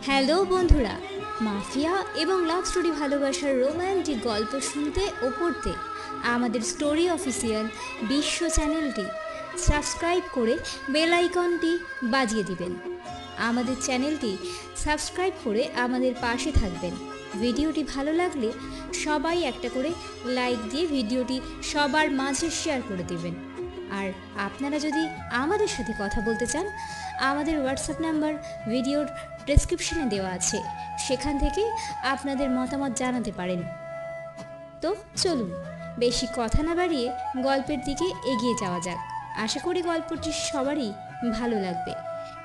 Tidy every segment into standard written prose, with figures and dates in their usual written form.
Hello বন্ধুরা, mafia এবং love story ভালোবাসার রোম্যান্টিক গল্প শুনতে ও পড়তে আমাদের স্টোরি অফিসিয়াল বিশ্ব চ্যানেলটি সাবস্ক্রাইব করে বেল আইকনটি বাজিয়ে দিবেন। আমাদের চ্যানেলটি সাবস্ক্রাইব করে আমাদের পাশে থাকবেন। ভিডিওটি ভালো লাগলে সবাই একটা করে লাইক দিয়ে ভিডিওটি সবার মাঝে শেয়ার করে দেবেন। আর আপনারা যদি আমাদের সাথে কথা বলতে চান, আমাদের হোয়াটসঅ্যাপ নাম্বার ভিডিওর ডেসক্রিপশনে দেওয়া আছে, সেখান থেকে আপনাদের মতামত জানাতে পারেন। তো চলুন, বেশি কথা না বাড়িয়ে গল্পের দিকে এগিয়ে যাওয়া যাক। আশা করি গল্পটি সবারই ভালো লাগবে।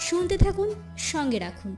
শুনতে থাকুন, সঙ্গে রাখুন।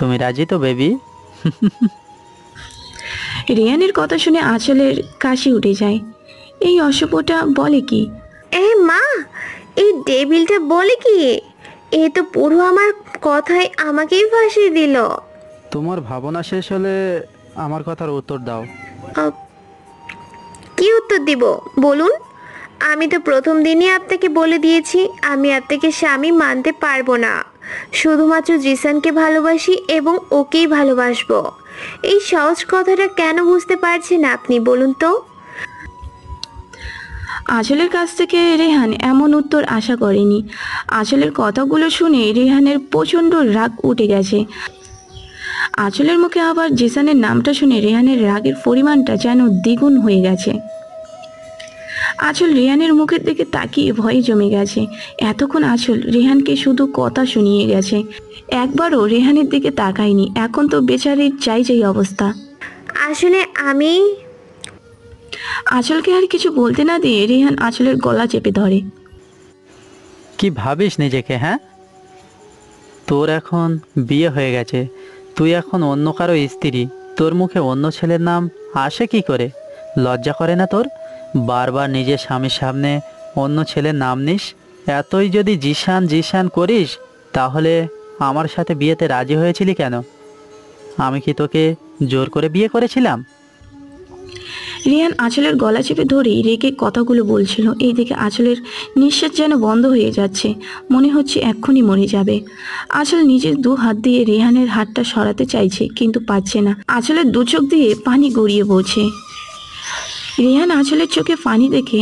তুমি রাজি তো বেবি? রিয়ানের কথা শুনে আঁচলের কাশি উঠে যায়। এই অশুভটা বলে কি? এই মা, এই ডেভিলটা বলে কি? এ তো পুরো আমার কথায় আমাকেই ফাঁসিয়ে দিল। তোমার ভাবনা শেষ হলে আমার কথার উত্তর দাও। আহ, কি উত্তর দিব বলুন? আমি তো প্রথম দিনই আপনাকে বলে দিয়েছি আমি আপনাকে স্বামী মানতে পারবো না। শুধুমাত্র জিসানকে ভালোবাসি এবং ওকেই ভালোবাসবো। এই সহজ কথাটা কেন বুঝতে পারছেন আপনি বলুন তো? আঁচলের কাছ থেকে রেহান এমন উত্তর আশা করেনি। আঁচলের কথাগুলো শুনে রেহানের প্রচণ্ড রাগ উঠে গেছে। আঁচলের মুখে আবার জিসানের নামটা শুনে রেহানের রাগের পরিমাণটা যেন দ্বিগুণ হয়ে গেছে। আঁচল রেহানের মুখের দিকে তাকিয়ে ভয়ে জমে গেছে। এতক্ষণ আঁচল রেহানকে শুধু কথা শুনিয়ে গেছে, একবারও রেহানের দিকে তাকায়নি। এখন তো বেচারির চাই অবস্থা। আসলে আমি আঁচলকে আর কিছু বলতে না দিয়ে রেহান আঁচলের গলা চেপে ধরে। কি ভাবিস নিজেকে? হ্যাঁ, তোর এখন বিয়ে হয়ে গেছে, তুই এখন অন্য কারো স্ত্রী। তোর মুখে অন্য ছেলের নাম আসে কি করে? লজ্জা করে না তোর? বারবার নিজের স্বামীর সামনে অন্য ছেলের নাম নিস। এতই যদি জিশান জিশান করিস, তাহলে আমার সাথে বিয়েতে রাজি হয়েছিলি কেন? আমি কি তোকে জোর করে বিয়ে করেছিলাম? রিয়ান আঁচলের গলা চেপে ধরেই রেগে কথাগুলো বলছিল। এইদিকে আঁচলের নিঃশ্বাস যেন বন্ধ হয়ে যাচ্ছে, মনে হচ্ছে এক্ষুনি মরে যাবে। আঁচল নিজের দু হাত দিয়ে রেহানের হাতটা সরাতে চাইছে, কিন্তু পারছে না। আঁচলের দু চোখ দিয়ে পানি গড়িয়ে পড়ছে। রেহান আঁচলের চোখে পানি দেখে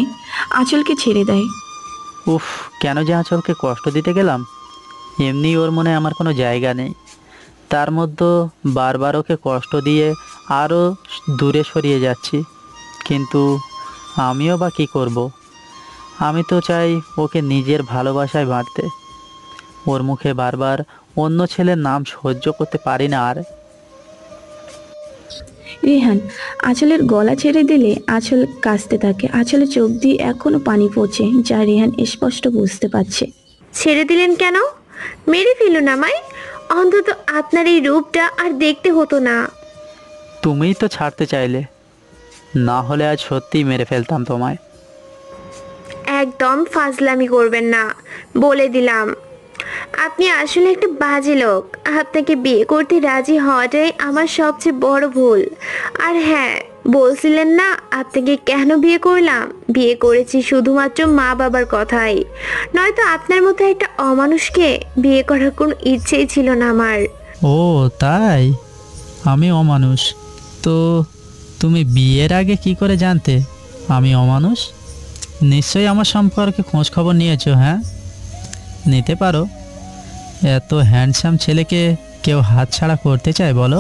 আঁচলকে ছেড়ে দেয়। উফ, কেন যে আঁচলকে কষ্ট দিতে গেলাম। এমনি ওর মনে আমার কোনো জায়গা নেই, তার মধ্যে বারবার ওকে কষ্ট দিয়ে আরও দূরে সরিয়ে যাচ্ছি। কিন্তু আমিও বা কী করব? আমি তো চাই ওকে নিজের ভালোবাসায় বাঁধতে। ওর মুখে বারবার অন্য ছেলের নাম সহ্য করতে পারি না আর। রেহান আঁচলের গলা ছেড়ে দিলে আঁচল কাঁচতে থাকে। আঁচলের চোখ দিয়ে এখনো পানি পড়ছে, যা রেহান স্পষ্ট বুঝতে পারছে। ছেড়ে দিলেন কেন? মেরে ফেলুন আমায়। অন্তত আপনার এই রূপটা আর দেখতে হতো না। তুমিই তো ছাড়তে চাইলে, না হলে আজ সত্যিই মেরে ফেলতাম তোমায়। একদম ফাজলামি করবেন না, বলে দিলাম। আপনি আসলে একটা বাজে লোক। আপনাকে বিয়ে করতে রাজি হওয়াটাই আমার সবচেয়ে বড় ভুল। আর হ্যাঁ, বলছিলেন না আপনাকে কেন বিয়ে করলাম? বিয়ে করেছি শুধুমাত্র মা বাবার কথাই। নয়তো আপনার মতো একটা অমানুষকে বিয়ে করার কোনো ইচ্ছেই ছিল না আমার। ও তাই? আমি অমানুষ? তো তুমি বিয়ের আগে কি করে জানতে আমি অমানুষ? নিশ্চয়ই আমার সম্পর্কে খোঁজ খবর নিয়েছো, হ্যাঁ? নিতে পারো। এত হ্যান্ডসাম ছেলেকে কেউ হাতছাড়া করতে চায় বলো?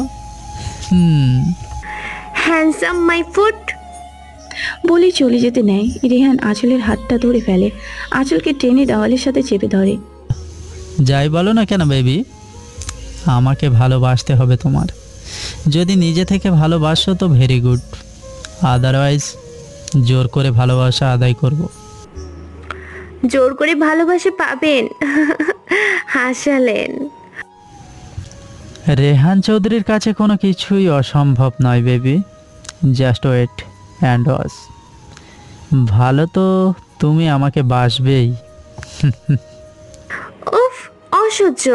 Handsome my foot. বলেই চলে যেতে নেয়। রেহান আঁচলের হাতটা ধরে ফেলে, আঁচলকে টেনে দেওয়ালের সাথে চেপে ধরে। যাই বলো না কেন বেবি, আমাকে ভালোবাসতে হবে তোমার। যদি নিজে থেকে ভালোবাসো তো ভেরি গুড, আদারওয়াইজ জোর করে ভালোবাসা আদায় করব। জোর করে ভালোবাসা পাবেন? হাসালেন। রেহান চৌধুরীর কাছে কোনো কিছুই অসম্ভব নয় baby, just wait and watch. ভালো তো তুমি আমাকে বাসবেই। উফ, অসহ্য।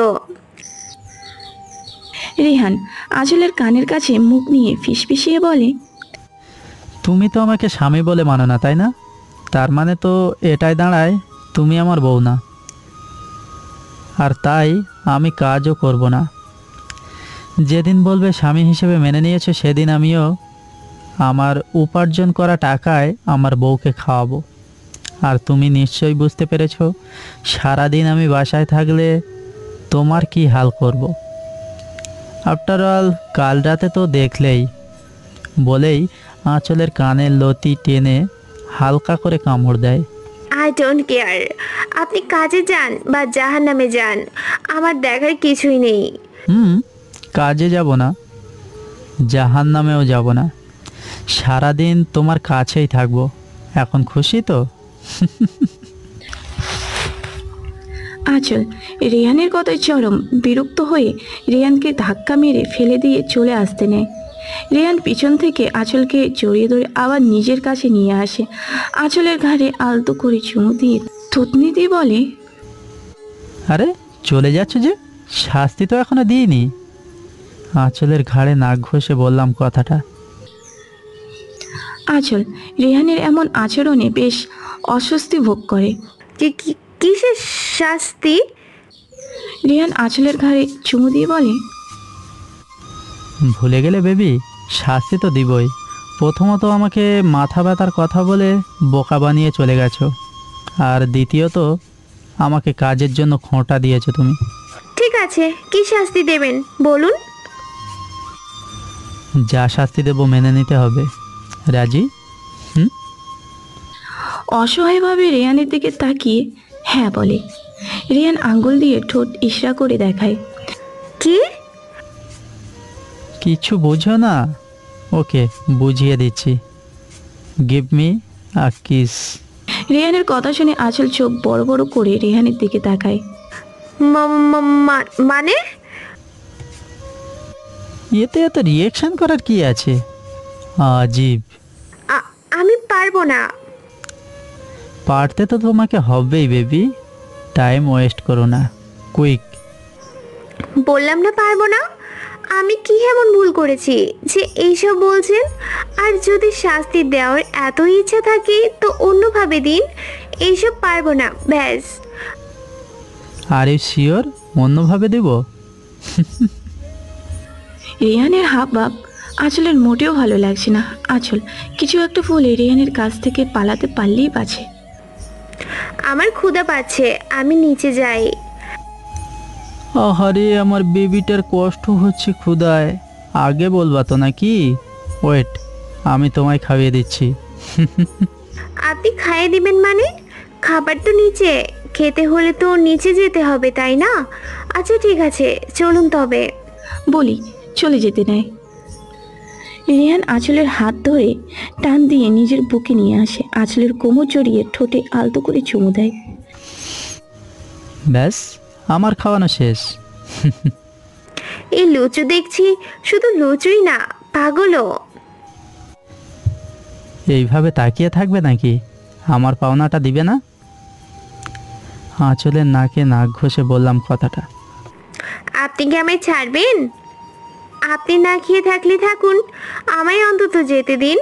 রেহান আঁচলের কানের কাছে মুখ নিয়ে ফিসফিসিয়ে বলে, তুমি তো আমাকে স্বামী বলে মানো না, তাই না? তার মানে তো এটাই দাঁড়ায় তুমি আমার বউ না, আর তাই আমি কাজও করব না। যেদিন বলবে স্বামী হিসেবে মেনে নিয়েছো, সেদিন আমিও আমার উপার্জন করা টাকায় আমার বউকে খাওয়াবো। আর তুমি নিশ্চয়ই বুঝতে পেরেছো সারাদিন আমি বাসায় থাকলে তোমার কি হাল করব। আফটার অল কাল রাতে তো দেখলেই, বলেই আঁচলের কানের লতি টেনে হালকা করে কামড় দেয়। আই ডোন্ট কেয়ার, আপনি কাজে যান বা জাহান্নামে যান, আমার দেখার কিছুই নেই। কাজে যাব না, জাহান্নামেও যাব না, সারাদিন তোমার কাছেই থাকবো। এখন খুশি তো? আঁচল রেহানের কথায় চরম বিরক্ত হয়ে রেহানকে ধাক্কা মেরে ফেলে দিয়ে চলে আসতে নেয়। রেহান পিছন থেকে আঁচলকে জড়িয়ে ধরে আবার নিজের কাছে নিয়ে আসে। আঁচলের ঘাড়ে আলতো করে চুমু দিয়ে থুতনি দিয়ে বলে, আরে চলে যাচ্ছ যে? শাস্তি তো এখনো দিইনি। আঁচলের ঘাড়ে নাক ঘষে বললাম কথাটা। আঁচল রেহানের এমন আচরণে বেশ অস্বস্তি ভোগ করে। কিসের শাস্তি? রেহান আঁচলের ঘাড়ে চুমু দিয়ে বলে, ভুলে গেলে বেবি, শাস্তি তো দিবই। প্রথমত আমাকে মাথা ব্যথার কথা বলে বোকা বানিয়ে চলে গেছো, আর দ্বিতীয়ত আমাকে কাজের জন্য খোঁটা দিয়েছো তুমি। ঠিক আছে, কি শাস্তি দেবেন বলুন? যা শাস্তি দেবো মেনে নিতে হবে। রাজি? অসহায়ভাবে রেহানের দিকে তাকিয়ে হ্যাঁ বলে। রেহান আঙ্গুল দিয়ে ঠোঁট ইশরা করে দেখায়। কি? কিছু বুঝো না? ওকে, বুঝিয়ে দিচ্ছি। Give me a kiss. রেহানের কথা শুনে আঁচল চোখ বড় বড় করে রেহানের দিকে তাকায়। মানে? এতে এত রিয়েকশন করার কি আছে? আজীব। আমি পারবো না। পারতে তো তোমাকে হবেই বেবি, টাইম ওয়েস্ট করো না, কুইক। বললাম না পারবো না। আমি কি এমন ভুল করেছি যে এইসব বলছেন? আর যদি শাস্তি দেওয়ার এত ইচ্ছা থাকে তো অন্যভাবে দিন, এইসব পারবো না, ব্যাস। আর ইউ শিওর অন্যভাবে দেব? রেহানের হাব ভাব আঁচলের মোটেও ভালো লাগছে না। আঁচল কিছু একটা বলে রেহানের কাছ থেকে পালাতে পারলেই বাঁচে। আমার ক্ষুধা পাচ্ছে, আমি নিচে যাই। আহারে আমার বেবিটার কষ্ট হচ্ছে ক্ষুধায়, আগে বলবা তো নাকি? ওয়েট, আমি তোমায় খাইয়ে দিচ্ছি। আপনি খাইয়ে দিবেন মানে? খাবার তো নিচে, খেতে হলে তো নিচে যেতে হবে, তাই না? আচ্ছা ঠিক আছে, চলুন তবে। বলি চলে যেতে নেয়। রেহান আঁচলের হাত ধরে টান দিয়ে নিজের বুকে নিয়ে আসে। আঁচলের কোমর জড়িয়ে ঠোঁটে আলতো করে চুমু দেয়। ব্যাস, আমার খাওয়ানো শেষ। এই লুচু দেখছি, শুধু লুচুই না, পাগলও। এইভাবে তাকিয়ে থাকবে নাকি? আমার পাওনাটা দিবে না? আঁচলের নাকে নাক ঘষে বললাম কথাটা। আপনি কি আমায় ছাড়বেন? আপনি না খেয়ে থাকলে থাকুন, আমায় অন্তত যেতে দিন।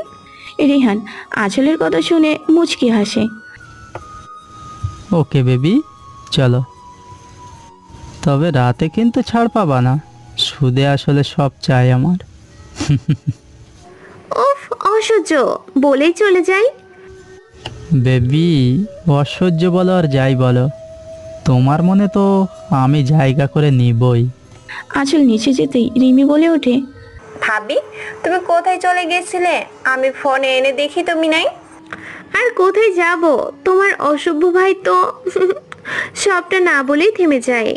রেহান আঁচলের কথা শুনে মুচকি হাসে। ওকে বেবি, চলো। তবে রাতে কিন্তু ছাড় পাবা না, সুদে আসলে সব চাই আমার। উফ, অসহ্য, বলেই চলে যাই। বেবি, অসহ্য বলো আর যাই বলো, তোমার মনে তো আমি জায়গা করে নিবই। আঁচল নিচে যেতেই রিমি বলে ওঠে, ভাবি, তুমি কোথায় চলে গেছিলে? আমি ফোনে এনে দেখি তুমি নাই। আর কোথায় যাব, তোমার অসভ্য ভাই তো সবটা না বলেই থেমে যায়।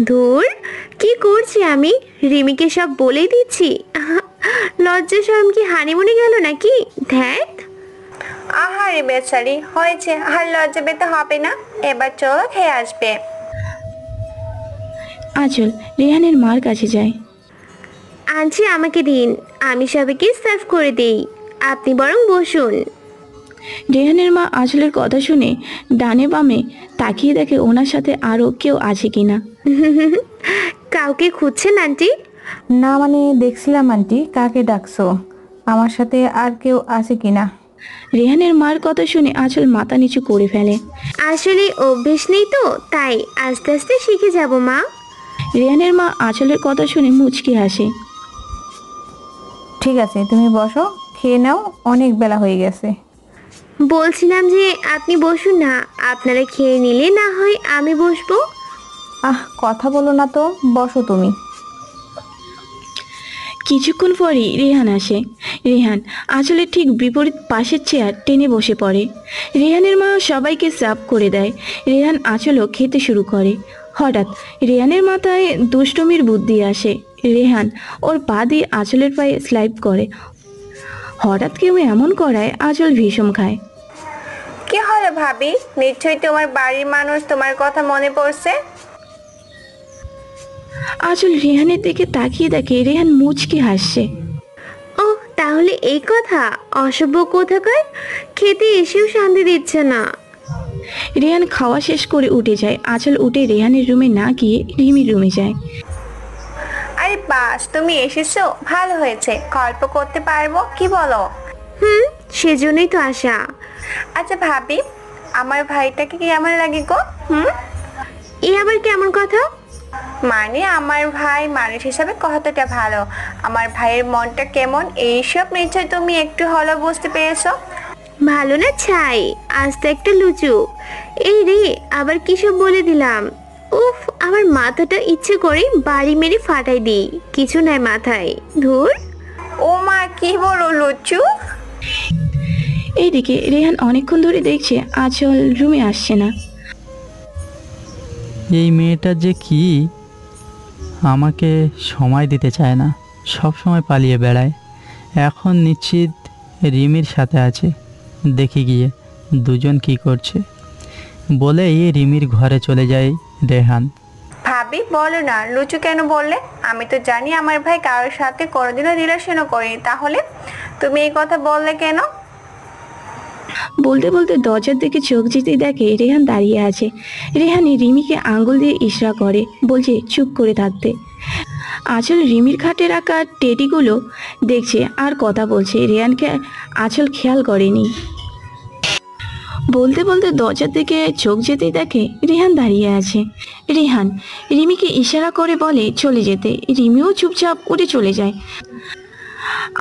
ধুর, কি করছি আমি? রিমিকে সব বলেই দিচ্ছি। লজ্জা শরম কি হানিমুনে গেল নাকি? ধ্যাত। আহারে বেচারি, হয়েছে, আর লজ্জা পেতে হবে না, এবার চলো খেয়ে আসবে। আঁচল রেহানের মার কাছে যায়। আনছি, আমাকে দিন, আমি সবাইকে সার্ভ করে দেই, আপনি বরং বসুন। রেহানের মা আঁচলের কথা শুনে ডানে বামে তাকিয়ে দেখে ওনার সাথে আরও কেউ আছে কিনা। কাউকে খুঁজছেন আন্টি? না মানে দেখছিলাম আন্টি, কাকে ডাকছো, আমার সাথে আর কেউ আছে কিনা। রেহানের মার কথা শুনে আঁচল মাথা নিচু করে ফেলে। আসলে অভ্যেস নেই তো, তাই আস্তে আস্তে শিখে যাব মা। রেহানের মা আঁচলের কথা শুনে মুচকি হাসে। ঠিক আছে, তুমি বসো, খেয়ে নাও, অনেক বেলা হয়ে গেছে। বলছিলাম যে আপনি বসুন না, আপনারা খেয়ে নিলে না হয় আমি বসবো। কথা বলো না তো, বসো তুমি। কিছুক্ষণ পরই রেহান আসে। রেহান আঁচলের ঠিক বিপরীত পাশের চেয়ার টেনে বসে পড়ে। রেহানের মা সবাইকে সার্ভ করে দেয়। রেহান আঁচলও খেতে শুরু করে। হঠাৎ রেহানের মাথায় দুষ্টমির বুদ্ধি আসে। রেহান ওর পা দিয়ে আঁচলের পায়ে স্লাইড করে। হঠাৎ কেউ এমন করায় আঁচল ভীষণ খায়। কি হলো ভাবি? নিশ্চয়ই তোমার বাড়ির মানুষ তোমার কথা মনে পড়ছে। আঁচল রেহানের দিকে তাকিয়ে দেখে রেহান মুচকি হাসছে। ও, তাহলে এই কথা। অসভ্য কোথাকার, খেতে এসেও শান্তি দিচ্ছে না। রেহান খাওয়া শেষ করে উঠে যায়। আঁচল উঠে রেহানের রুমে না গিয়ে রিমির রুমে যায়। আরে বাস, তুমি এসেছো, ভালো হয়েছে, গল্প করতে পারবো, কি বলো? সেজন্যই তো আসা। আচ্ছা ভাবি, আমার ভাইটাকে কেমন লাগে গো? এ আবার কেমন কথা? মানে আমার ভাই মানুষ হিসাবে কতটা ভালো, আমার ভাইয়ের মনটা কেমন, এইসব নিশ্চয় তুমি একটু হলো বুঝতে পেরেছো। ভালো না ছাই, আজ তো একটা লুচু। এই রে, আবার কি সব বলে দিলাম। উফ, আমার মাথাটা ইচ্ছে করে বাড়ি মেরে ফাটাই দিই, কিছু নাই মাথায়। ধুর। ও মা, কি বলো লুচু? এইদিকে রেহান অনেকক্ষণ ধরে দেখছে আঁচল রুমে আসছে না। এই মেয়েটা যে কি, আমাকে সময় দিতে চায় না, সব সময় পালিয়ে বেড়ায়। এখন নিশ্চিত রিমির সাথে আছে, দেখি গিয়ে দুজন কি করছে। বলেই রিমির ঘরে চলে যায় রেহান। ভাবি বলো না, লুচু কেন বললে? আমি তো জানি আমার ভাই কারোর সাথে কোনোদিনও রিলেশনও করেনি, তাহলে তুমি এই কথা বললে কেন? বলতে বলতে দরজার দিকে চোখ যেতেই দেখে রেহান দাঁড়িয়ে আছে। রেহানি রিমিকে আঙ্গুল দিয়ে ইশরা করে, বলছে চুপ করে থাকতে। আঁচল রিমির খাটে রাখা টেডিগুলো দেখছে আর কথা বলছে। রেহানকে আঁচল খেয়াল করেনি। বলতে বলতে দরজার দিকে চোখ যেতেই দেখে রেহান দাঁড়িয়ে আছে। রেহান রিমিকে ইশারা করে বলে চলে যেতে। রিমিও চুপচাপ উঠে চলে যায়।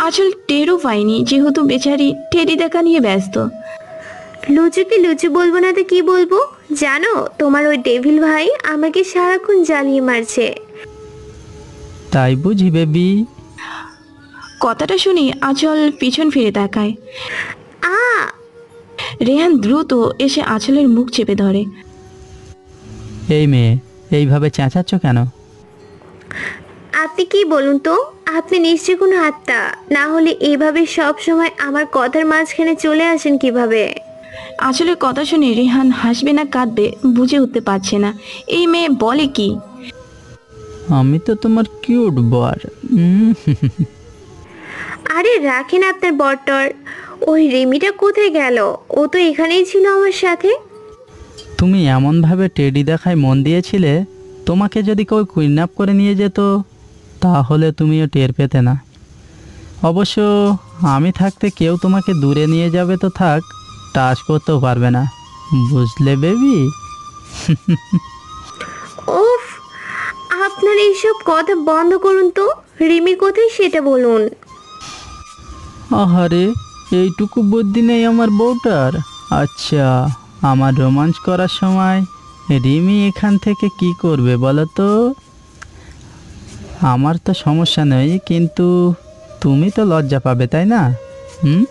আঁচল টেরও পায়নি, যেহেতু বেচারি টেডি দেখা নিয়ে ব্যস্ত। লুচুকে লুচু বলবো না তো কি বলবো? জানো, তোমার ওই ডেভিল ভাই আমাকে সারাক্ষণ জ্বালিয়ে মারছে। তাই বুঝি বেবি? কথাটা শুনে আঁচল পিছন ফিরে তাকায়। আ রেহান দ্রুত এসে আঁচলের মুখ চেপে ধরে। এই মেয়ে, এইভাবে চেঁচাচ্ছ কেন? আপনি কি বলুন তো, আপনি নিশ্চয়ই কোনো আত্মা, না হলে এইভাবে সব সময় আমার কথার মাঝখানে চলে আসেন কিভাবে? আঁচলের কথা শুনে রেহান হাসবে না কাঁদবে বুঝে উঠতে পারছে না। এই মেয়ে বলে কি? আমি তো তোমার কিউট বর। আরে রাখেন আপনার বটর। ওই রিমিটা কোথায় গেল? ও তো এখানেই ছিল আমার সাথে। তুমি এমনভাবে টেডি দেখায় মন দিয়েছিলে, তোমাকে যদি কেউ কিডন্যাপ করে নিয়ে যেত তাহলে তুমিও টের পেতে না। অবশ্য আমি থাকতে কেউ তোমাকে দূরে নিয়ে যাবে তো থাক, টাচ করতেও পারবে না, বুঝলে বেবি? উফ, আপনার এইসব কথা বন্ধ করুন তো। রিমি কোথায় সেটা বলুন। আহারে, এইটুকু বুদ্ধি নেই আমার বউটার। আচ্ছা, আমার রোমাঞ্চ করার সময় রিমি এখান থেকে কি করবে বলো তো? আমার তো সমস্যা নেই, কিন্তু তুমি তো লজ্জা পাবে, তাই না? হুম।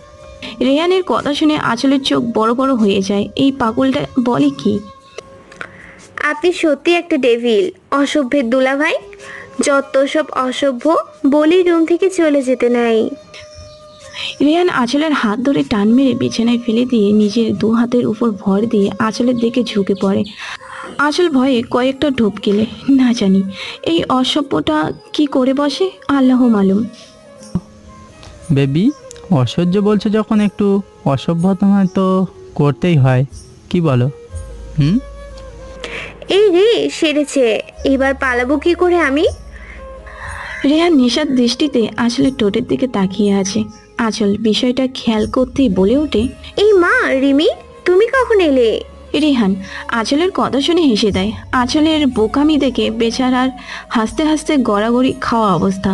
রেহানের কথা শুনে আঁচলের চোখ বড় বড় হয়ে যায়। এই পাগলটা বলে কি? আপনি সত্যি একটা ডেভিল, অসভ্যের দুলাভাই। যত সব অসভ্য বলি রুম থেকে চলে যেতে নাই। রেহান আঁচলের হাত ধরে টান মেরে বিছানায় ফেলে দিয়ে নিজের দু হাতের উপর ভর দিয়ে আঁচলের দিকে ঝুঁকে পড়ে। আঁচল ভয়ে কয়েকটা ঢোপ গেলে, না জানি এই অসভ্যটা কি করে বসে, আল্লাহ মালুম। বেবি, অসহ্য বলছো যখন একটু অসভ্যতা তো করতেই হয়, কি বলো? হুম। এই রে, সেরেছে। এবার পালাবো কি করে আমি? রেহান নিশাদ দৃষ্টিতে আঁচলের ঠোঁটের দিকে তাকিয়ে আছে। আঁচল বিষয়টা খেয়াল করতেই বলে ওঠে, এই মা, রিমি তুমি কখন এলে? রেহান আঁচলের কথা শুনে হেসে দেয়। আঁচলের বোকামি দেখে বেচারার হাসতে হাসতে গড়াগড়ি খাওয়া অবস্থা।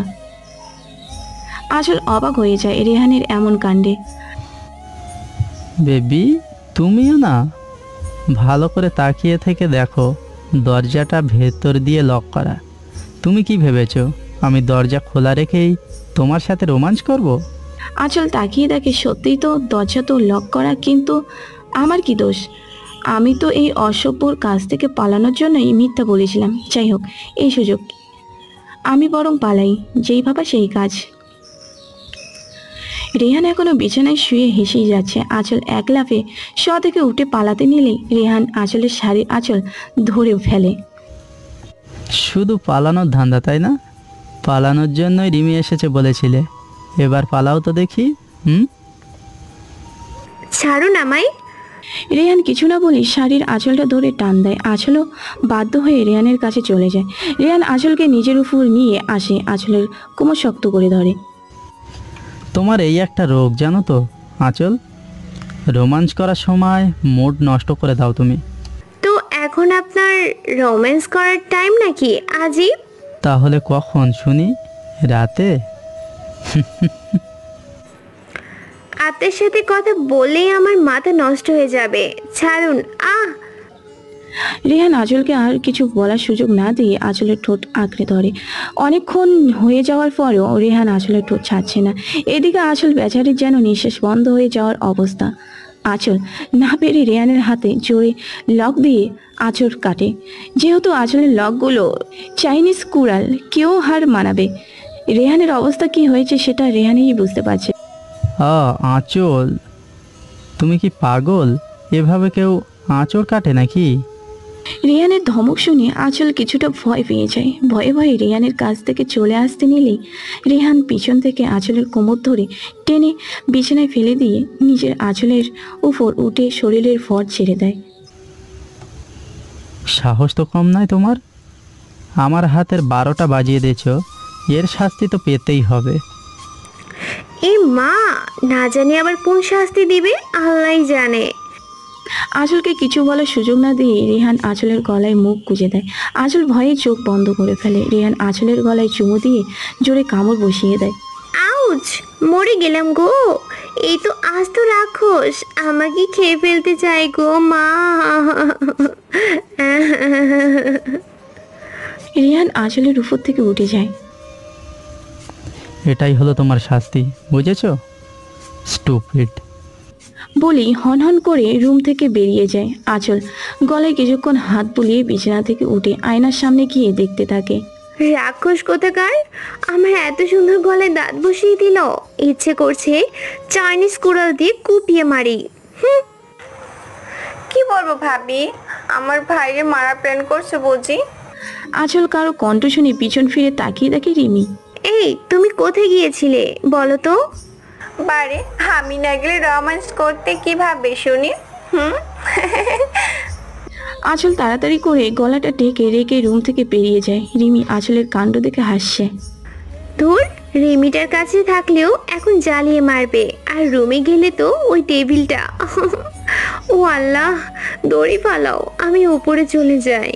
আঁচল অবাক হয়ে যায় রেহানের এমন কাণ্ডে। বেবি, তুমিও না, ভালো করে তাকিয়ে থেকে দেখো, দরজাটা ভেতর দিয়ে লক করা। তুমি কি ভেবেছো আমি দরজা খোলা রেখেই তোমার সাথে রোমাঞ্চ করব? আঁচল তাকিয়ে দেখে সত্যিই তো দরজা তো লক করা, কিন্তু আমার কি দোষ? আমি তো এই অসভ্যর কাছ থেকে পালানোর জন্যই মিথ্যা বলেছিলাম। যাই হোক, এই সুযোগ আমি বরং পালাই, যেই ভাবা সেই কাজ। রেহান এখনো বিছানায় শুয়ে হেসেই যাচ্ছে। আঁচল এক লাফে থেকে উঠে পালাতে নিলেই রেহান আঁচলের শাড়ির আঁচল ধরে ফেলে। শুধু পালানোর ধান্দা, তাই না? পালানোর জন্যই রিমি এসেছে বলেছিলে, এবার পালাও তো দেখি। হুম। ছাড়ুন আমায়। রেহান কিছু না বলে শাড়ির আঁচলটা ধরে টান দেয়। আঁচলও বাধ্য হয়ে রেহানের কাছে চলে যায়। রেহান আঁচলকে নিজের উপর নিয়ে আসে, আঁচলের কোমর শক্ত করে ধরে। তোমার এই একটা রোগ জানো তো আঁচল, রোমাঞ্চ করার সময় মুড নষ্ট করে দাও তুমি। তো এখন আপনার রোম্যান্স করার টাইম নাকি আজই? তাহলে কখন শুনি? রাতে? আপনার সাথে কথা বললেই আমার মাথা নষ্ট হয়ে যাবে। ছাড়ুন। আহ! রেহান আঁচলকে আর কিছু বলার সুযোগ না দিয়ে আঁচলের ঠোঁট আঁকড়ে ধরে। অনেকক্ষণ হয়ে যাওয়ার পরেও রেহান আঁচলের ঠোঁট ছাড়ছে না। এদিকে আঁচল বেচারির যেন নিঃশ্বাস বন্ধ হয়ে যাওয়ার অবস্থা। আঁচল না পেরে রেহানের হাতে জোরে লক দিয়ে আঁচড় কাটে। যেহেতু আঁচলের লকগুলো চাইনিজ কুড়াল, কেউ হার মানাবে। রেহানের অবস্থা কি হয়েছে সেটা রেহানেই বুঝতে পারছে। আঁচল, তুমি কি পাগল? এভাবে কেউ আঁচড় কাটে নাকি? রেহানের ধমক শুনে আঁচল কিছুটা ভয় পেয়ে যায়। ভয়ে ভয়ে রেহানের কাছ থেকে চলে আসতে নিলেই রেহান পিছন থেকে আঁচলের কোমর ধরে টেনে বিছানায় ফেলে দিয়ে নিজের আঁচলের উপর উঠে শরীরের ভর ছেড়ে দেয়। সাহস তো কম নয় তোমার, আমার হাতের 12টা বাজিয়ে দিয়েছ, এর শাস্তি তো পেতেই হবে। এই মা, না জানি আবার কোন শাস্তি দিবে, আল্লাহই জানে। আঁচলকে কিছু বলার সুযোগ না দিয়ে রেহান আঁচলের গলায় মুখ গুজে দেয়। আঁচল ভয়ে চোখ বন্ধ করে ফেলে। রেহান আঁচলের গলায় চুমু দিয়ে জোরে কামড় বসিয়ে দেয়। আউচ! মরে গেলাম গো। এই তো আস্ত রাক্ষস, আমাকে খেয়ে ফেলতে চাই গো মা। রেহান আঁচলের উপর থেকে উঠে যায়। এটাই হলো তোমার শাস্তি, বুঝেছো? স্টুপিড। বলেই হনহন করে রুম থেকে বেরিয়ে যায়। আঁচল গলায় কিছুক্ষণ হাত বুলিয়ে বিছানা থেকে উঠে আয়নার সামনে গিয়ে দেখতে থাকে। রাক্ষস কোথাকার, আমার এত সুন্দর গলায় দাঁত বসিয়ে দিল। ইচ্ছে করছে চাইনিজ কুড়াল দিয়ে কুপিয়ে মারি। কি বলবো ভাবি, আমার ভাইরে মারা প্ল্যান করছে বুঝি। আঁচল কারো কণ্ঠ শুনে পিছন ফিরে তাকিয়ে দেখে রিমি। এই, তুমি কোথায় গিয়েছিলে বলো তো? বারে, আমি না গেলে রোম্যান্স করতে কিভাবে শুনি? আঁচল তাড়াতাড়ি করে গলাটা ঢেকে রেখে রুম থেকে বেরিয়ে যায়। রিমি আঁচলের কাণ্ড দেখে হাসছে। ধুর, রিমিটার কাছে থাকলেও এখন জ্বালিয়ে মারবে, আর রুমে গেলে তো ওই টেবিলটা। ও আল্লাহ, দড়ি পালাও, আমি উপরে চলে যাই।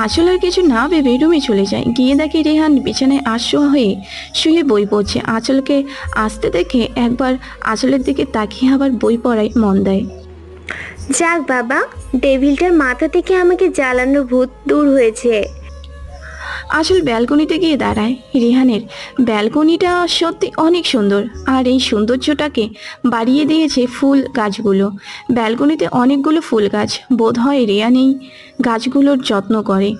আঁচল আর কিছু না ভেবে রুমে চলে যায়। গিয়ে দেখে রেহান বিছানায় আশোয়া হয়ে শুয়ে বই পড়ছে। আঁচলকে আসতে দেখে একবার আঁচলের দিকে তাকিয়ে আবার বই পড়ায় মন দেয়। যাক বাবা, ডেভিলটার মাথা থেকে আমাকে জ্বালানোর ভূত দূর হয়েছে। আঁচল ব্যালকনিতে গিয়ে দাঁড়ায়। রেহানের ব্যালকনিটা সত্যি অনেক সুন্দর, আর এই সৌন্দর্যটাকে বাড়িয়ে দিয়েছে ফুল গাছগুলো। ব্যালকনিতে অনেকগুলো ফুল গাছ, বোধ হয় রেহান এই গাছগুলোর যত্ন করে।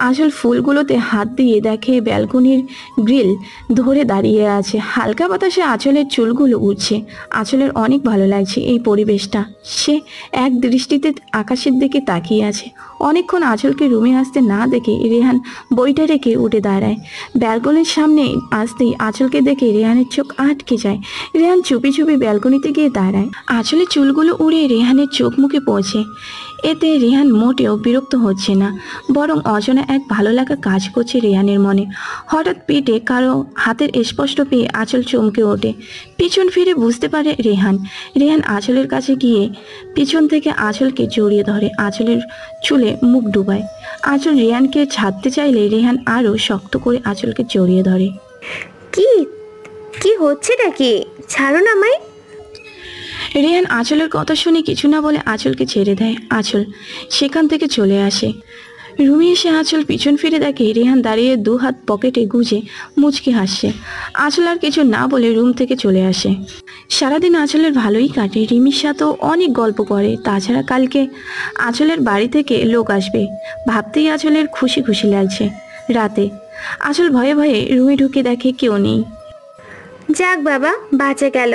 আঁচল ফুলগুলোতে হাত দিয়ে দেখে ব্যালকনির গ্রিল ধরে দাঁড়িয়ে আছে। হালকা বাতাসে আঁচলের চুলগুলো উঠছে। আঁচলের অনেক ভালো লাগছে এই পরিবেশটা। সে এক দৃষ্টিতে আকাশের দিকে তাকিয়ে আছে। অনেকক্ষণ আঁচলকে রুমে আসতে না দেখে রেহান বইটা রেখে উঠে দাঁড়ায়। ব্যালকনির সামনে আসতেই আঁচলকে দেখে রেহানের চোখ আটকে যায়। রেহান চুপি চুপি ব্যালকনিতে গিয়ে দাঁড়ায়। আঁচলের চুলগুলো উড়ে রেহানের চোখ মুখে পৌঁছে। এতে রেহান মোটেও বিরক্ত হচ্ছে না, বরং অজানা এক ভালো লাগা কাজ করছে রেহানের মনে। হঠাৎ পিঠে কারো হাতের স্পষ্ট পেয়ে আঁচল চমকে ওঠে। পিছন ফিরে বুঝতে পারে রেহান। রেহান আঁচলের কাছে গিয়ে পিছন থেকে আঁচলকে জড়িয়ে ধরে, আঁচলের চুলে মুখ ডুবায়। আঁচল রেহানকে ছাড়তে চাইলে রেহান আরও শক্ত করে আঁচলকে জড়িয়ে ধরে। কি কি হচ্ছেটা কি? ছাড়ুন আমায়। রেহান আঁচলের কথা শুনে কিছু না বলে আঁচলকে ছেড়ে দেয়। আঁচল সেখান থেকে চলে আসে। রুমে এসে আঁচল পিছন ফিরে দেখে রেহান দাঁড়িয়ে দু হাত পকেটে গুজে মুচকি হাসছে। আঁচল আর কিছু না বলে রুম থেকে চলে আসে। সারাদিন আঁচলের ভালোই কাটে। রিমির সাথেও অনেক গল্প করে। তাছাড়া কালকে আঁচলের বাড়ি থেকে লোক আসবে ভাবতেই আঁচলের খুশি খুশি লাগছে। রাতে আঁচল ভয়ে ভয়ে রুমে ঢুকে দেখে কেউ নেই। যাক বাবা, বাঁচা গেল।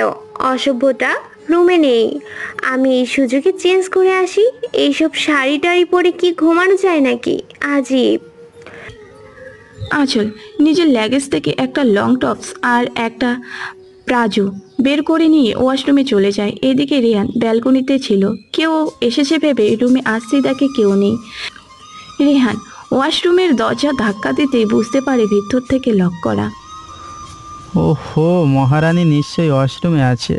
অসভ্যটা রুমে নেই। আমি এই সুযোগে চেঞ্জ করে আসি। এইসব শাড়ি টাড়ি পরে কি ঘুমানো যায় নাকি? আজীব। আঁচল নিজের ল্যাগেজ থেকে একটা লং টপস আর একটা প্লাজো বের করে নিয়ে ওয়াশরুমে চলে যায়। এদিকে রেহান ব্যালকনিতে ছিল। কেউ এসেছে ভেবে রুমে আসতেই দেখে কেউ নেই। রেহান ওয়াশরুমের দরজা ধাক্কা দিতে বুঝতে পারে ভিতর থেকে লক করা। ওহো, মহারানী নিশ্চয়ই ওয়াশরুমে আছে।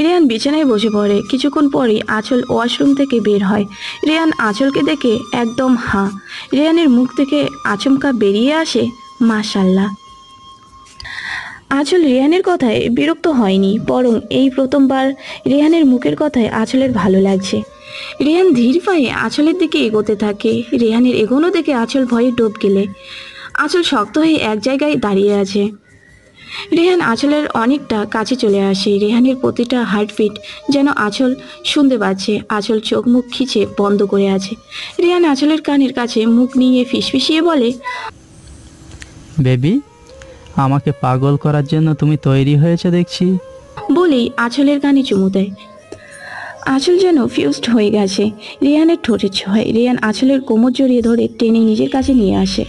রেহান বিছানায় বসে পড়ে। কিছুক্ষণ পরেই আঁচল ওয়াশরুম থেকে বের হয়। রেহান আঁচলকে দেখে একদম হাঁ। রেহানের মুখ থেকে আচমকা বেরিয়ে আসে মাশাল্লাহ। আঁচল রেহানের কথায় বিরক্ত হয়নি, বরং এই প্রথমবার রেহানের মুখের কথায় আঁচলের ভালো লাগছে। রেহান ধীর পায়ে আঁচলের দিকে এগোতে থাকে। রেহানের এগোনো দেখে আঁচল ভয়ে ডোব গেলে। আঁচল শক্ত হয়ে এক জায়গায় দাঁড়িয়ে আছে। রেহান আঁচলের অনেকটা কাছে চলে আসে। রেহানের প্রতিটা হার্টবিট যেন আঁচল শুনতে পাচ্ছে। আঁচল চোখ মুখ খিচে বন্ধ করে আছে। রেহান আঁচলের কানের কাছে মুখ নিয়ে ফিসফিসিয়ে বলে, বেবি, আমাকে পাগল করার জন্য তুমি তৈরি হয়েছে দেখছি। বলেই আঁচলের কানে চুমু দেয়। আঁচল যেন ফিউজড হয়ে গেছে রেহানের ঠোঁটের ছোঁয়ায়। রেহান আঁচলের কোমর জড়িয়ে ধরে টেনে নিজের কাছে নিয়ে আসে।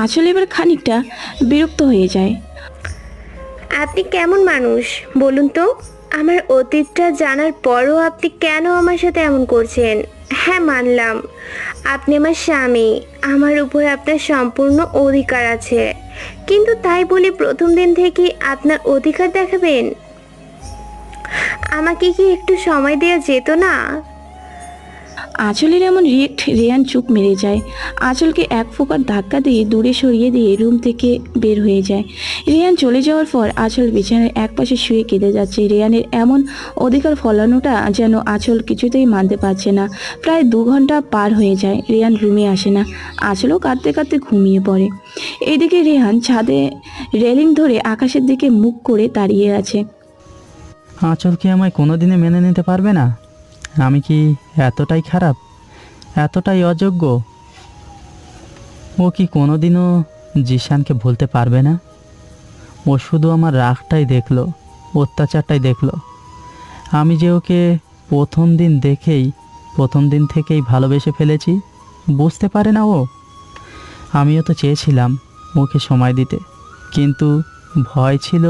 আঁচল এবার খানিকটা বিরক্ত হয়ে যায়। আপনি কেমন মানুষ বলুন তো? আমার অতীতটা জানার পরও আপনি কেন আমার সাথে এমন করছেন? হ্যাঁ, মানলাম আপনি আমার স্বামী, আমার উপর আপনার সম্পূর্ণ অধিকার আছে, কিন্তু তাই বলে প্রথম দিন থেকে আপনার অধিকার দেখাবেন? আমাকে কি একটু সময় দেওয়া যেত না? আঁচলের এমন রিয়েক্ট রেহান চুপ মেরে যায়। আঁচলকে এক ফোঁকার ধাক্কা দিয়ে দূরে সরিয়ে দিয়ে রুম থেকে বের হয়ে যায়। রেহান চলে যাওয়ার পর আঁচল বিছানায় একপাশে শুয়ে কেঁদে যাচ্ছে। রেহানের এমন অধিকার ফলানোটা যেন আঁচল কিছুতেই মানতে পারছে না। প্রায় 2 ঘন্টা পার হয়ে যায়। রেহান রুমে আসে না। আঁচলও কাঁদতে কাঁদতে ঘুমিয়ে পড়ে। এদিকে রেহান ছাদে রেলিং ধরে আকাশের দিকে মুখ করে দাঁড়িয়ে আছে। আঁচল কি আমায় কোনোদিনে মেনে নিতে পারবে না? আমি কি এতটাই খারাপ, এতটাই অযোগ্য? ও কি কোনোদিনও জিশানকে ভুলতে পারবে না? ও শুধু আমার রাগটাই দেখলো, অত্যাচারটাই দেখলো। আমি যে ওকে প্রথম দিন থেকেই ভালোবেসে ফেলেছি, বুঝতে পারে না ও? আমিও তো চেয়েছিলাম ওকে সময় দিতে, কিন্তু ভয় ছিল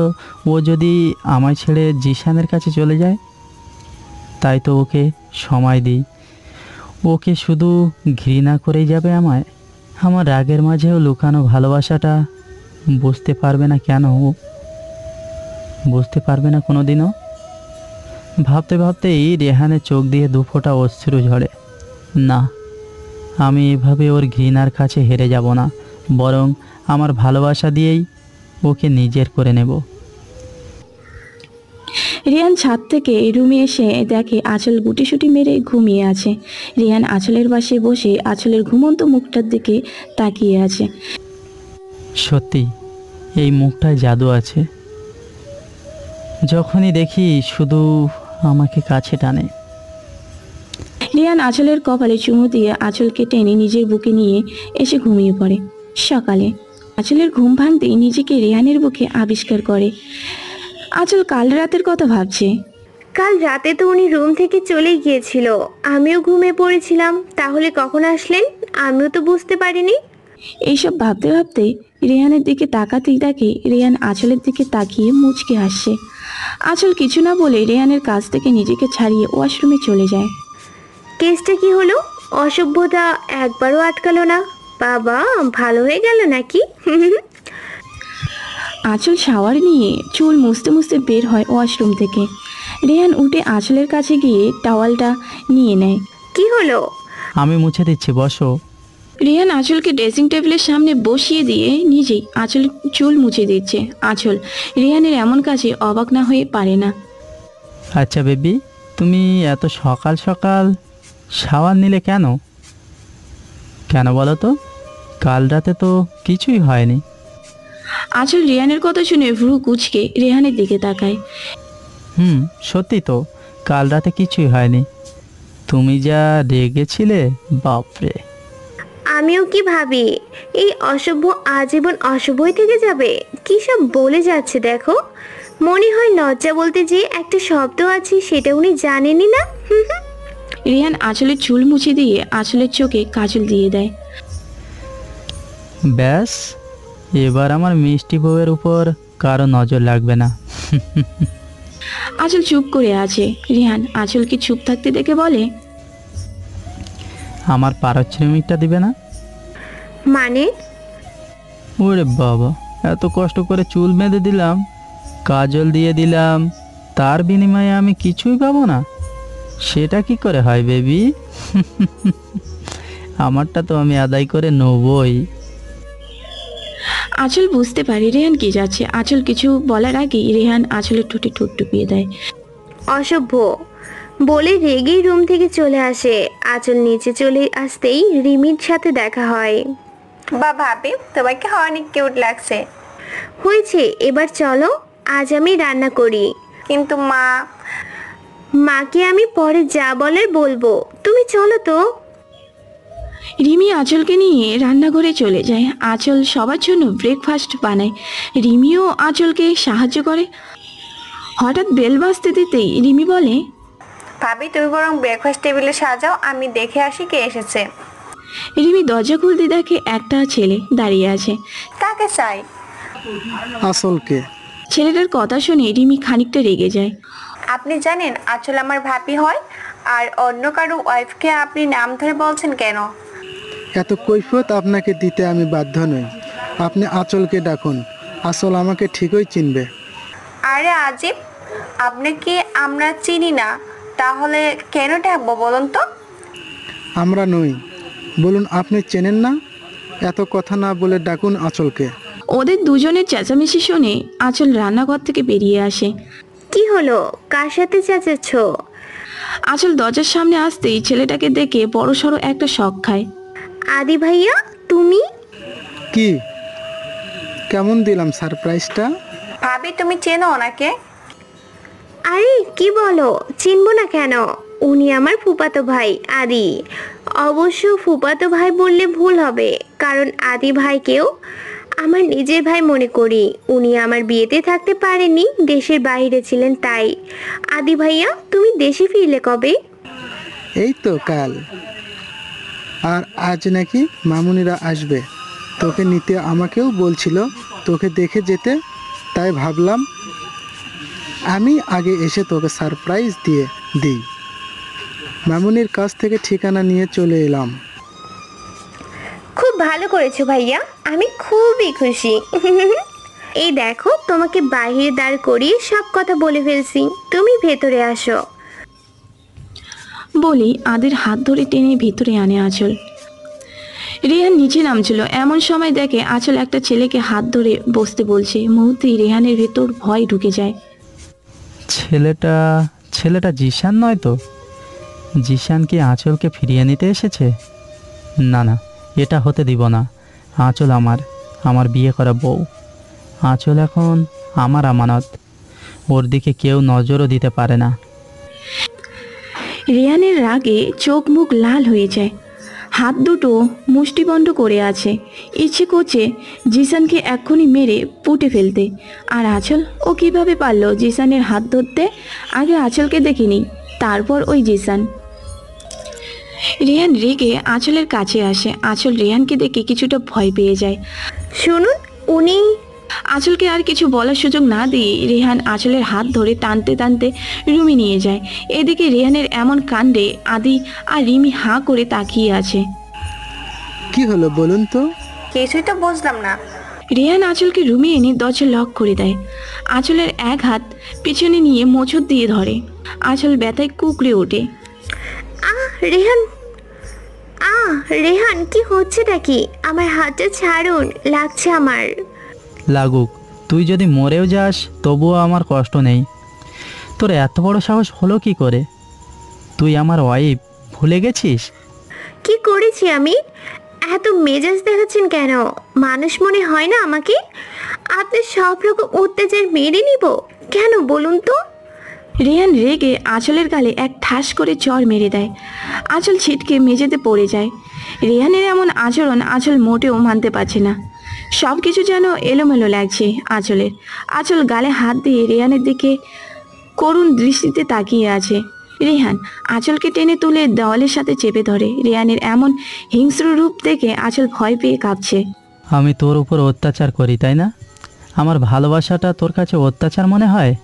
ও যদি আমায় ছেড়ে জিশানের কাছে চলে যায়। তাই তো ওকে সময় দিই। ওকে শুধু ঘৃণা করেই যাবে আমায়। আমার রাগের মাঝেও লুকানো ভালোবাসাটা বুঝতে পারবে না কেন? ও বুঝতে পারবে না কোনোদিনও। ভাবতে ভাবতেই রেহানের চোখ দিয়ে 2 ফোঁটা অশ্রু ঝরে। না, আমি এভাবে ওর ঘৃণার কাছে হেরে যাব না, বরং আমার ভালোবাসা দিয়েই ওকে নিজের করে নেব। রিয়ান ছাদ থেকে রুমে এসে দেখে আঁচল গুটিসুটি মেরে ঘুমিয়ে আছে। রিয়ান আঁচলের পাশে বসে আঁচলের ঘুমন্ত মুখটার দিকে তাকিয়ে আছে। সত্যি এই মুখটায় জাদু আছে, যখনই দেখি শুধু আমাকে কাছে টানে। রিয়ান আঁচলের কপালে চুমু দিয়ে আঁচলকে টেনে নিজের বুকে নিয়ে এসে ঘুমিয়ে পড়ে। সকালে আঁচলের ঘুম ভাঙতেই নিজেকে রিয়ানের বুকে আবিষ্কার করে। আঁচল কাল রাতের কথা ভাবছে। কাল রাতে তো উনি রুম থেকে চলে গিয়েছিল, আমিও ঘুমিয়ে পড়েছিলাম। তাহলে কখন আসলেন আমিও তো বুঝতে পারিনি। এইসব ভাবতে ভাবতে রিয়ানের দিকে তাকাতেই দেখে রিয়ান আঁচলের দিকে তাকিয়ে মুচকে হাসছে। আঁচল কিছু না বলে রিয়ানের কাছ থেকে নিজেকে ছাড়িয়ে ওয়াশরুমে চলে যায়। কেসটা কি হলো? অসভ্যতা একবারও আটকালো না। বাবা ভালো হয়ে গেল নাকি? আঁচল শাওয়ার নিয়ে চুল মুছতে মুছতে বের হয় ওয়াশরুম থেকে। রেহান উঠে আঁচলের কাছে গিয়ে টাওয়ালটা নিয়ে নেয়। কি হলো? আমি মুছে দিচ্ছি, বসো। রেহান আঁচলকে ড্রেসিং টেবিলের সামনে বসিয়ে দিয়ে নিজেই আঁচল চুল মুছে দিচ্ছে। আঁচল রেহানের এমন কাজে অবাক না হয়ে পারে না। আচ্ছা বেবি, তুমি এত সকাল সকাল শাওয়ার নিলে কেন? কেন বলো তো? কাল রাতে তো কিছুই হয়নি। আঁচল রেহানের কথা শুনে ভ্রু কুঁচকে রেহানের দিকে তাকায়। সত্যি তো, কাল রাতে কিছুই হয়নি। তুমি যা রেগেছিলে, বাপরে। আমিও কি ভাবি এই অসভ্য আজীবন অসভ্যই থেকে যাবে? কি সব বলে যাচ্ছে দেখো। মনে হয় লজ্জা বলতে যে একটা শব্দ আছে সেটা উনি জানেনই না। রেহান আঁচলের চুল মুছে দিয়ে আঁচলের চোখে কাজল দিয়ে দেয়। ব্যাস, এবার আমার মিষ্টি বউয়ের উপর কারো নজর লাগবে না। আঁচল চুপ করে আছে। রেহান আঁচলকে চুপ থাকতে দেখে বলে, আমার পারিশ্রমিকটা দিবে না? মানে? ওরে বাবা, এত কষ্ট করে চুল বেঁধে দিলাম, কাজল দিয়ে দিলাম, তার বিনিময়ে আমি কিছুই পাবো না? সেটা কি করে হয় বেবি? আমারটা তো আমি আদায় করে নেবই। আঁচল বুঝতে পারে রেহান কি যাচ্ছে। আঁচল কিছু বলার আগেই রেহান আঁচলের ঠোঁটে ঠোঁট ডুবিয়ে দেয়। অসভ্য বলে রেগেই রুম থেকে চলে আসে। আঁচল নিচে চলে আসতেই রিমির সাথে দেখা হয়। বা ভাবি, তোমাকে অনেক কিউট লাগছে। হয়েছে, এবার চলো, আজ আমি রান্না করি। কিন্তু মা। মাকে আমি পরে যা বলার বলবো, তুমি চলো তো। রিমি আঁচলকে নিয়ে রান্নাঘরে চলে যায়। আঁচল সবার জন্য ব্রেকফাস্ট বানায়। রিমিও আঁচলকে সাহায্য করে। হঠাৎ বেল বাজতে দিতেই রিমি বলে, ভাবি তুমি বরং ব্রেকফাস্ট টেবিলে সাজাও, আমি দেখে আসি কে এসেছে। রিমি দরজা খুলতে দেখে একটা ছেলে দাঁড়িয়ে আছে। কাকে চাই? আসলকে। ছেলেটার কথা শুনে রিমি খানিকটা রেগে যায়। আপনি জানেন আঁচল আমার ভাবি হয়, আর অন্য কারো ওয়াইফকে আপনি নাম ধরে বলছেন কেন? এত কৈফিয়ত আপনাকে দিতে আমি বাধ্য নই। আপনি আঁচলকে ডাকুন, আসল আমাকে ঠিকই চিনবে। আরে আজিব, আপনি কি আমরা চিনি না? তাহলে কেন ডাকবো বলুন তো? আমরা নই। বলুন, আপনি চেনেন না? এত কথা না বলে ডাকুন আঁচলকে। ওদের দুজনের চেঁচামেচি শুনে আঁচল রান্নাঘর থেকে বেরিয়ে আসে। কি হলো? কার সাথে চেঁচাচ্ছ? আঁচল দরজার সামনে আসতেই ছেলেটাকে দেখে বড়সড় একটা শক খায়। আদি ভাইয়া তুমি? কি কেমন দিলাম সারপ্রাইজটা? ভাবি তুমি চেনো ওনাকে? আরে কি বলো, চিনবো না কেন? উনি আমার ফুপাতো ভাই আদি। অবশ্য ফুপাতো ভাই বললে ভুল হবে, কারণ আদি ভাইকেও আমার নিজের ভাই মনে করি। উনি আমার বিয়েতে থাকতে পারেননি, দেশের বাইরে ছিলেন তাই। আদি ভাইয়া তুমি দেশে ফিরলে কবে? এই তো কাল। আর আজ নাকি মামুনিরা আসবে তোকে নিতে। আমাকেও বলছিল তোকে দেখে যেতে, তাই ভাবলাম আমি আগে এসে তোকে সারপ্রাইজ দিয়ে দিই। মামুনির কাছ থেকে ঠিকানা নিয়ে চলে এলাম। খুব ভালো করেছো ভাইয়া, আমি খুবই খুশি। এই দেখো, তোমাকে বাইরে দাঁড় করিয়ে সব কথা বলে ফেলছি, তুমি ভেতরে আসো। বলি আদের হাত ধরে টেনে ভিতরে আনে আঁচল। রেহান নিচে নামছিল, এমন সময় দেখে আঁচল একটা ছেলেকে হাত ধরে বসতে বলছে। মুহূর্তেই রেহানের ভেতর ভয় ঢুকে যায়। ছেলেটা ছেলেটা জিশান নয় তো? জিশান কি আঁচলকে ফিরিয়ে নিতে এসেছে? না না, এটা হতে দিব না। আঁচল আমার বিয়ে করা বউ। আঁচল এখন আমার আমানত। ওর দিকে কেউ নজরও দিতে পারে না। রেহানের রাগে চোখ মুখ লাল হয়ে যায়, হাত দুটো মুষ্টিবন্ধ করে আছে। ইচ্ছে করছে জিসানকে এক্ষুনি মেরে পুঁটে ফেলতে। আর আঁচল, ও কিভাবে পারলো জিসানের হাত ধরতে? আগে আঁচলকে দেখিনি, তারপর ওই জিসান। রেহান রেগে আঁচলের কাছে আসে। আঁচল রেহানকে দেখে কিছুটা ভয় পেয়ে যায়। শুনুন, উনি আঁচলকে আর কিছু বলার সুযোগ না দিয়ে রেহান আঁচলের হাত ধরে টানতে টানতে রুমে নিয়ে যায়। এদিকে রেহানের এমন কাণ্ডে আদি আর রিমি হাঁ করে তাকিয়ে আছে। কি হলো বলুন তো? কিছুই তো বুঝলাম না। রেহান আঁচলকে রুমে এনে দরজা লক করে দেয়। আঁচলের এক হাত পিছনে নিয়ে মোচড় দিয়ে ধরে। আঁচল ব্যথায় কুকড়ে ওঠে। রেহান, রেহান কি হচ্ছেটা কি? আমার হাতটা ছাড়ুন, লাগছে আমার। লাগুক, তুই যদি মরেও যাস তবুও আমার কষ্ট নেই। তোর এত বড় সাহস হলো কি করে? তুই আমার ওয়াইফ ভুলে গেছিস? কি করেছি আমি? এত মেজাজ দেখাচ্ছেন কেন? মানুষ মনে হয় না আমাকে? আপনি সব রকম অত্যাচার মেনে নিব কেন বলুন তো? রেহান রেগে আঁচলের গালে এক ঠাস করে চড় মেরে দেয়। আঁচল ছিটকে মেঝেতে পড়ে যায়। রেহানের এমন আচরণ আঁচল মোটেও মানতে পারছে না। সব কিছু যেন এলোমেলো লাগছে আঁচলের। আঁচল গালে হাত দিয়ে রেহানের দিকে করুণ দৃষ্টিতে তাকিয়ে আছে। রেহান আঁচলকে টেনে তুলে দেওয়ালের সাথে চেপে ধরে। রেহানের এমন হিংস্র রূপ দেখে আঁচল ভয় পেয়ে কাঁপছে। আমি তোর উপর অত্যাচার করি, তাই না? আমার ভালোবাসাটা তোর কাছে অত্যাচার মনে হয়?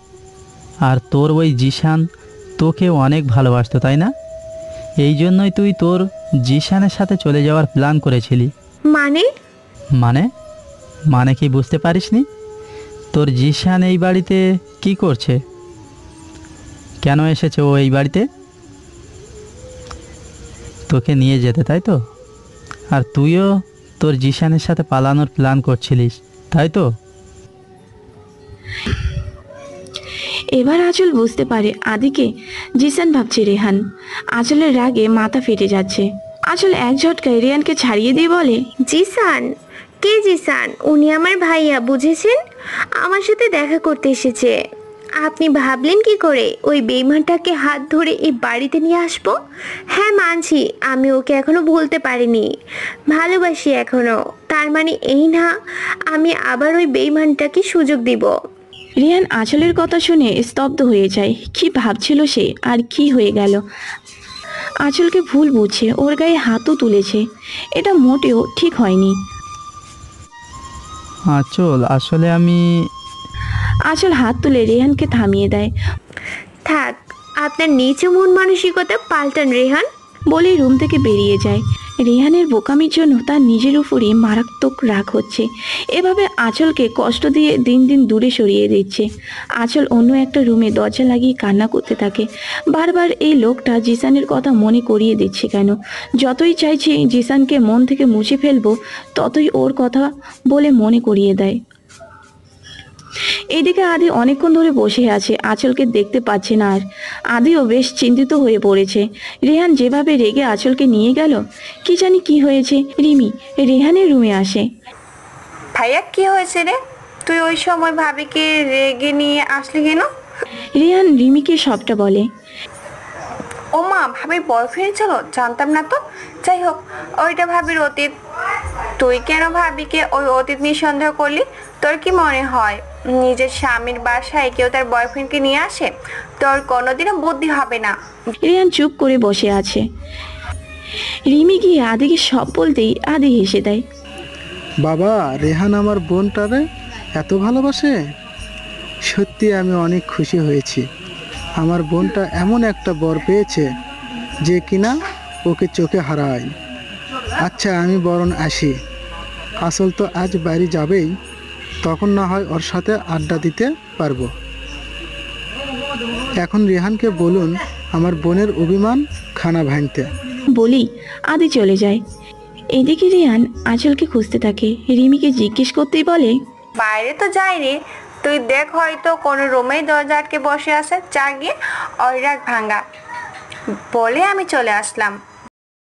আর তোর ওই জিশান তোকে অনেক ভালোবাসতো, তাই না? এই জন্যই তুই তোর জিশানের সাথে চলে যাওয়ার প্ল্যান করেছিলি। মানে? মানে মানে কি বুঝতে পারিসনি? তোর জিশান এই বাড়িতে কি করছে? কেন এসেছে ও এই বাড়িতে? তোকে নিয়ে যেতে, তাই তো? আর তুইও তোর জিশানের সাথে পালানোর প্ল্যান করছিলিস, তাই তো? এবার আঁচল বুঝতে পারে আদিকে জিসান ভাবছে রেহান। আঁচলের রাগে মাথা ফেটে যাচ্ছে। আঁচল এক ঝটকায় রেহানকে ছাড়িয়ে দিয়ে বলে, জিসান? কে জিসান? উনি আমার ভাইয়া, বুঝেছেন? আমার সাথে দেখা করতে এসেছে। আপনি ভাবলেন কি করে ওই বেইমানটাকে হাত ধরে এই বাড়িতে নিয়ে আসবো? হ্যাঁ মানছি, আমি ওকে এখনো ভুলতে পারিনি, ভালোবাসি এখনো। তার মানে এই না আমি আবার ওই বেইমানটাকে সুযোগ দিব? রেহান আঁচলের কথা শুনে স্তব্ধ হয়ে যায়। কি ভাবছিল সে, আর কি হয়ে গেল? আঁচলকে ভুল বুঝছে, ওর গায়ে হাতও তুলেছে। এটা মোটেও ঠিক হয়নি। আঁচল, আসলে আমি... আঁচল হাত তুলে রেহানকে থামিয়ে দেয়। থাক, আপনার নিচু মন মানসিকতা পাল্টান রেহান। বলে রুম থেকে বেরিয়ে যায়। রেহানের বোকামির জন্য তার নিজের উপরই মারাত্মক রাগ হচ্ছে। এভাবে আঁচলকে কষ্ট দিয়ে দিন দিন দূরে সরিয়ে দিচ্ছে। আঁচল অন্য একটা রুমে দরজা লাগিয়ে কান্না করতে থাকে। বারবার এই লোকটা জিসানের কথা মনে করিয়ে দিচ্ছে কেন? যতই চাইছে জিসানকে মন থেকে মুছে ফেলবো, ততই ওর কথা বলে মনে করিয়ে দেয়। এদিকে আদি অনেকক্ষণ ধরে বসে আছে, আঁচলকে দেখতে পাচ্ছে না। আর আদিও বেশ চিন্তিত হয়ে পড়েছে। রেহান যেভাবে রেগে আঁচলকে নিয়ে গেল, কি জানি কি হয়েছে। রিমি রেহানের রুমে আসে। ভাইয়া কি হয়েছে রে? তুই ওই সময় ভাবিকে রেগে নিয়ে আসলি কেন? রেহান রিমিকে সবটা বলে। ও মা, ভাবির বয়ফ্রেন্ড ছিল? জানতাম না তো। যাই হোক, ওইটা ভাবির অতীত। তুই কেন ভাবিকে ওই অতীত নিয়ে সন্দেহ করলি? তোর কি মনে হয় নিজের স্বামীর বাসায় কেউ তার বয়ফ্রেন্ডকে নিয়ে আসে? তোর কোনোদিনও বুদ্ধি হবে না। রেহান চুপ করে বসে আছে। রিমি গিয়ে আদিকে সব বলতেই আদি হেসে দেয়। বাবা, রেহান আমার বোনটারে এত ভালোবাসে? সত্যি আমি অনেক খুশি হয়েছি। আমার বোনটা এমন একটা বর পেয়েছে যে কিনা ওকে চোখে হারায়। আচ্ছা, আমি বরং আসি। আসল তো আজ বাড়ি যাবেই, তখন না হয় ওর সাথে আড্ডা দিতে পারবো। এখন রেহানকে বলুন আমার বোনের অভিমান খানা ভাঙতে। বলি আদি চলে যায়। এদিকে রেহান আঁচলকে খুঁজতে থাকে। রিমিকে জিজ্ঞেস করতেই বলে, বাইরে তো যাই রে, তুই দেখ হয়তো কোনো রুমেই দরজা আটকে বসে আছে, যা গিয়ে ওই রাগ ভাঙা। বলে আমি চলে আসলাম।